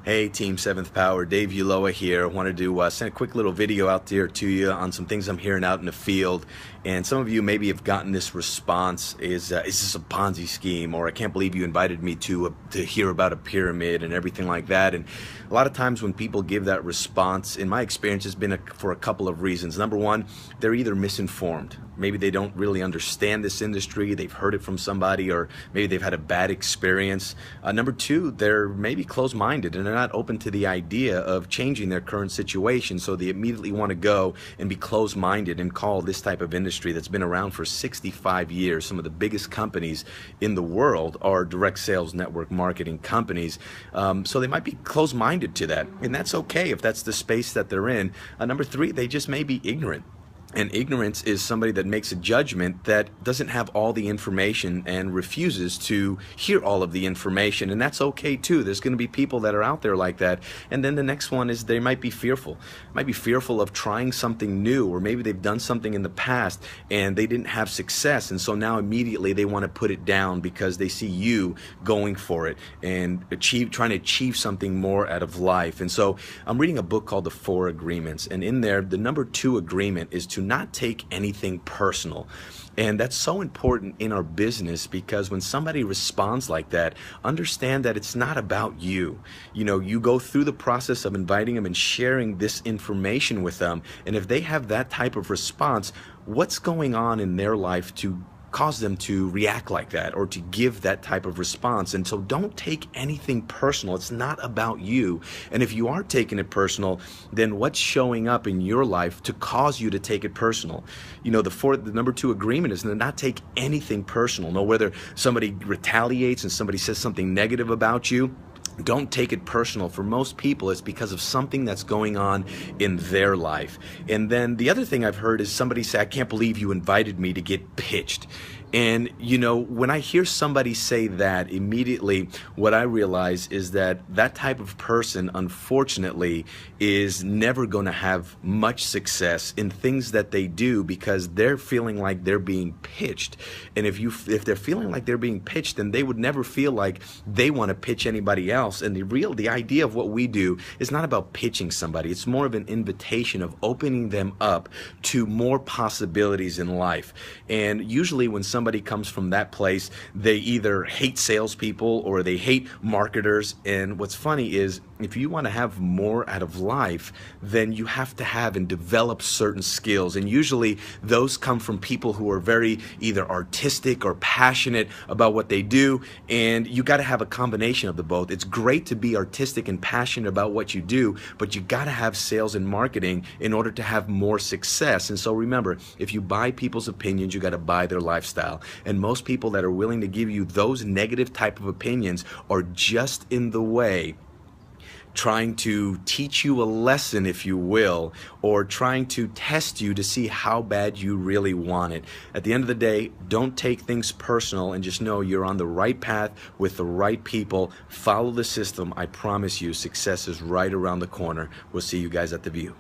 Hey Team 7th Power, Dave Ulloa here. Wanted to send a quick little video out there to you on some things I'm hearing out in the field. And some of you maybe have gotten this response, is this a Ponzi scheme? Or I can't believe you invited me to hear about a pyramid and everything like that. And a lot of times when people give that response, in my experience, has been for a couple of reasons. Number one, they're either misinformed. Maybe they don't really understand this industry, they've heard it from somebody, or maybe they've had a bad experience. Number two, they're maybe closed-minded and they're not open to the idea of changing their current situation, so they immediately want to go and be closed-minded and call this type of industry that's been around for 65 years. Some of the biggest companies in the world are direct sales network marketing companies, so they might be closed-minded to that, and that's okay if that's the space that they're in. Number three, they just may be ignorant. And ignorance is somebody that makes a judgment that doesn't have all the information and refuses to hear all of the information, and that's okay too. There's going to be people that are out there like that. And then the next one is they might be fearful. Of trying something new, or maybe they've done something in the past and they didn't have success, and so now immediately they want to put it down because they see you going for it and trying to achieve something more out of life. And so I'm reading a book called The 4 Agreements, and in there the number 2 agreement is to not take anything personal. And that's so important in our business, because when somebody responds like that, understand that it's not about you. You know, you go through the process of inviting them and sharing this information with them, and if they have that type of response, what's going on in their life to cause them to react like that or to give that type of response? And so don't take anything personal. It's not about you. And if you are taking it personal, then what's showing up in your life to cause you to take it personal? You know, the number 2 agreement is to not take anything personal. No, whether somebody retaliates and somebody says something negative about you, don't take it personal. For most people, it's because of something that's going on in their life. And then the other thing I've heard is somebody say, I can't believe you invited me to get pitched. And you know, when I hear somebody say that, immediately what I realize is that that type of person, unfortunately, is never going to have much success in things that they do, because they're feeling like they're being pitched. And if they're feeling like they're being pitched, then they would never feel like they want to pitch anybody else. And the idea of what we do is not about pitching somebody. It's more of an invitation of opening them up to more possibilities in life. And usually when somebody comes from that place, they either hate salespeople or they hate marketers. And what's funny is, if you want to have more out of life, then you have to have and develop certain skills. And usually those come from people who are very either artistic or passionate about what they do. And you got to have a combination of the both. It's great to be artistic and passionate about what you do, but you got to have sales and marketing in order to have more success. And so remember, if you buy people's opinions, you got to buy their lifestyle. And most people that are willing to give you those negative type of opinions are just in the way, trying to teach you a lesson, if you will, or trying to test you to see how bad you really want it. At the end of the day, don't take things personal, and just know you're on the right path with the right people. Follow the system. I promise you, success is right around the corner. We'll see you guys at the View.